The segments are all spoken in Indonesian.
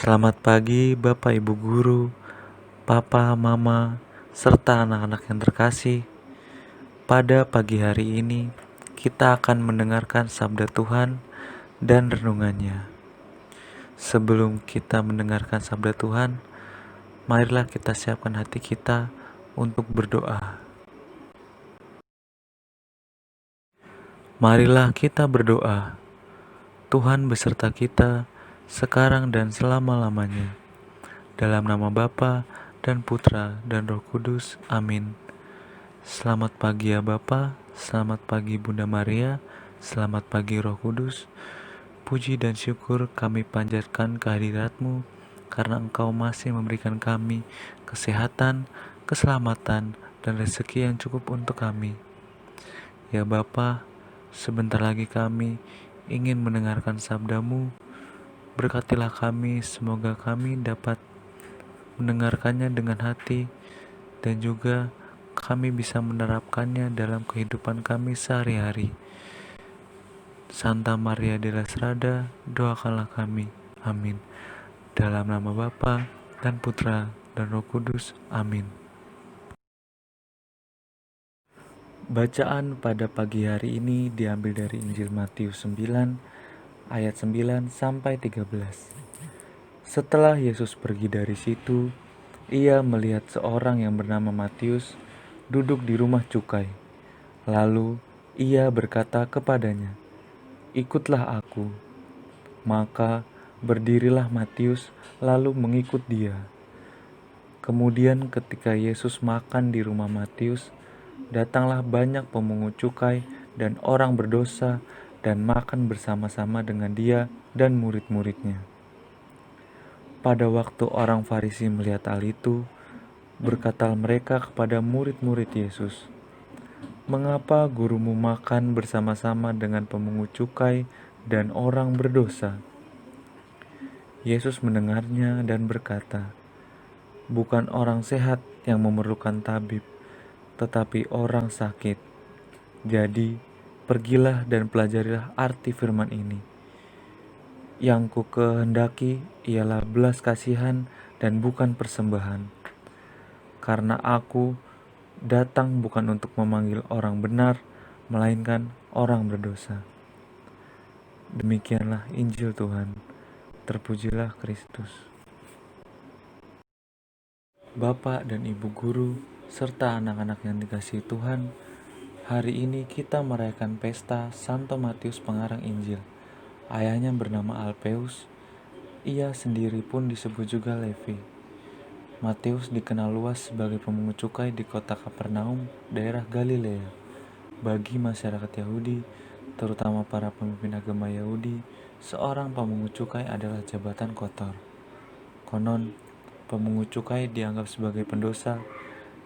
Selamat pagi Bapak Ibu Guru, Papa, Mama, serta anak-anak yang terkasih. Pada pagi hari ini, kita akan mendengarkan sabda Tuhan dan renungannya. Sebelum kita mendengarkan sabda Tuhan, marilah kita siapkan hati kita untuk berdoa. Marilah kita berdoa. Tuhan beserta kita sekarang dan selama-lamanya. Dalam nama Bapa dan Putra dan Roh Kudus. Amin. Selamat pagi ya Bapa, selamat pagi Bunda Maria, selamat pagi Roh Kudus. Puji dan syukur kami panjatkan kehadirat-Mu karena Engkau masih memberikan kami kesehatan, keselamatan, dan rezeki yang cukup untuk kami. Ya Bapa, sebentar lagi kami ingin mendengarkan sabda-Mu. Berkatilah kami, semoga kami dapat mendengarkannya dengan hati dan juga kami bisa menerapkannya dalam kehidupan kami sehari-hari. Santa Maria della Strada, doakanlah kami. Amin. Dalam nama Bapa dan Putra dan Roh Kudus. Amin. Bacaan pada pagi hari ini diambil dari Injil Matius 9 ayat 9 sampai 13. Setelah Yesus pergi dari situ, ia melihat seorang yang bernama Matius duduk di rumah cukai. Lalu ia berkata kepadanya, "Ikutlah aku." Maka berdirilah Matius lalu mengikut dia. Kemudian ketika Yesus makan di rumah Matius, datanglah banyak pemungut cukai dan orang berdosa dan makan bersama-sama dengan dia dan murid-muridnya. Pada waktu orang Farisi melihat hal itu, berkatalah mereka kepada murid-murid Yesus, "Mengapa gurumu makan bersama-sama dengan pemungut cukai dan orang berdosa?" Yesus mendengarnya dan berkata, "Bukan orang sehat yang memerlukan tabib, tetapi orang sakit. Jadi, pergilah dan pelajarilah arti firman ini. Yang ku kehendaki ialah belas kasihan dan bukan persembahan. Karena aku datang bukan untuk memanggil orang benar, melainkan orang berdosa." Demikianlah Injil Tuhan. Terpujilah Kristus. Bapak dan Ibu Guru, serta anak-anak yang dikasihi Tuhan, hari ini kita merayakan pesta Santo Matius pengarang Injil. Ayahnya bernama Alpheus, ia sendiri pun disebut juga Levi. Matius dikenal luas sebagai pemungut cukai di kota Kapernaum, daerah Galilea. Bagi masyarakat Yahudi, terutama para pemimpin agama Yahudi, seorang pemungut cukai adalah jabatan kotor. Konon, pemungut cukai dianggap sebagai pendosa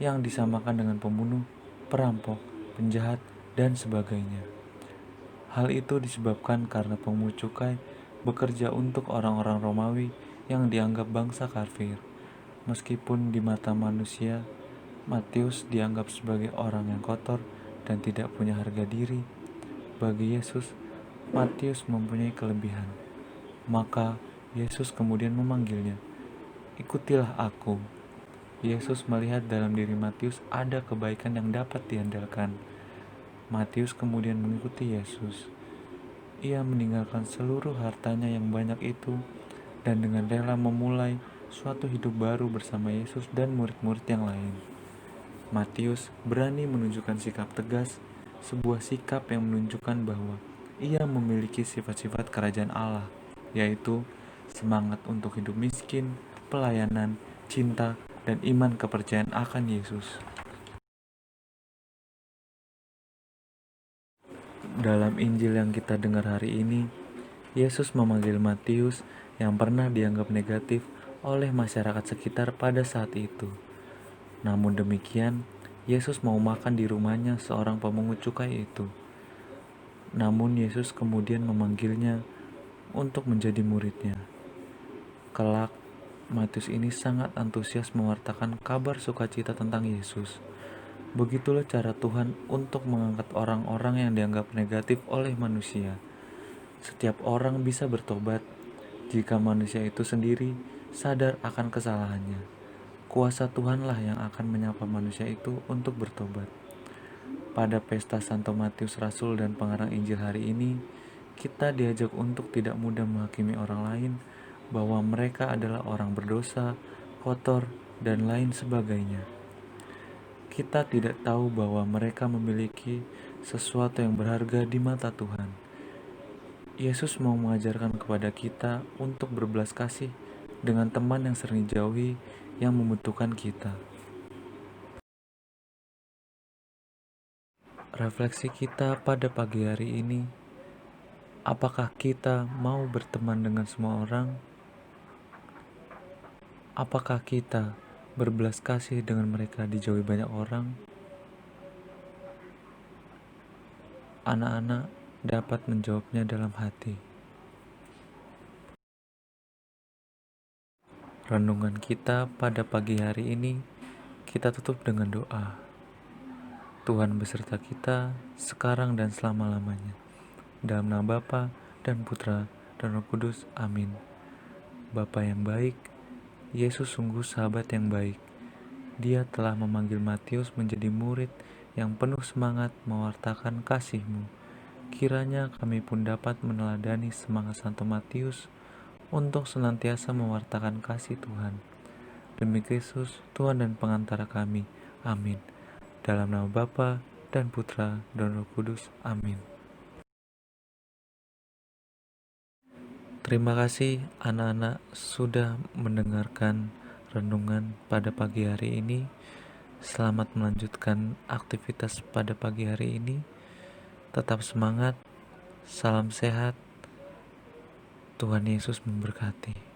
yang disamakan dengan pembunuh, perampok, penjahat, dan sebagainya. Hal itu disebabkan karena pemungut cukai bekerja untuk orang-orang Romawi yang dianggap bangsa kafir. Meskipun di mata manusia, Matius dianggap sebagai orang yang kotor dan tidak punya harga diri, bagi Yesus, Matius mempunyai kelebihan. Maka Yesus kemudian memanggilnya, "Ikutilah aku." Yesus melihat dalam diri Matius ada kebaikan yang dapat diandalkan. Matius kemudian mengikuti Yesus. Ia meninggalkan seluruh hartanya yang banyak itu dan dengan rela memulai suatu hidup baru bersama Yesus dan murid-murid yang lain. Matius berani menunjukkan sikap tegas, sebuah sikap yang menunjukkan bahwa ia memiliki sifat-sifat kerajaan Allah, yaitu semangat untuk hidup miskin, pelayanan, cinta, dan iman kepercayaan akan Yesus. Dalam Injil yang kita dengar hari ini, Yesus memanggil Matius yang pernah dianggap negatif oleh masyarakat sekitar pada saat itu. Namun demikian, Yesus mau makan di rumahnya seorang pemungut cukai itu. Namun Yesus kemudian memanggilnya untuk menjadi muridnya. Kelak, Matius ini sangat antusias mewartakan kabar sukacita tentang Yesus. Begitulah cara Tuhan untuk mengangkat orang-orang yang dianggap negatif oleh manusia. Setiap orang bisa bertobat Jika manusia itu sendiri sadar akan kesalahannya, kuasa Tuhanlah yang akan menyapa manusia itu untuk bertobat. Pada pesta Santo Matius Rasul dan pengarang Injil hari ini, kita diajak untuk tidak mudah menghakimi orang lain bahwa mereka adalah orang berdosa, kotor, dan lain sebagainya. Kita tidak tahu bahwa mereka memiliki sesuatu yang berharga di mata Tuhan. Yesus mau mengajarkan kepada kita untuk berbelas kasih dengan teman yang sering dijauhi yang membutuhkan kita. Refleksi kita pada pagi hari ini, apakah kita mau berteman dengan semua orang? Apakah kita berbelas kasih dengan mereka dijauhi banyak orang? Anak-anak dapat menjawabnya dalam hati. Renungan kita pada pagi hari ini kita tutup dengan doa. Tuhan beserta kita sekarang dan selama-lamanya. Dalam nama Bapa dan Putra dan Roh Kudus. Amin. Bapa yang baik, Yesus sungguh sahabat yang baik. Dia telah memanggil Matius menjadi murid yang penuh semangat mewartakan kasih-Mu. Kiranya kami pun dapat meneladani semangat Santo Matius untuk senantiasa mewartakan kasih Tuhan. Demi Kristus, Tuhan dan pengantara kami. Amin. Dalam nama Bapa dan Putra dan Roh Kudus. Amin. Terima kasih anak-anak sudah mendengarkan renungan pada pagi hari ini. Selamat melanjutkan aktivitas pada pagi hari ini. Tetap semangat. Salam sehat. Tuhan Yesus memberkati.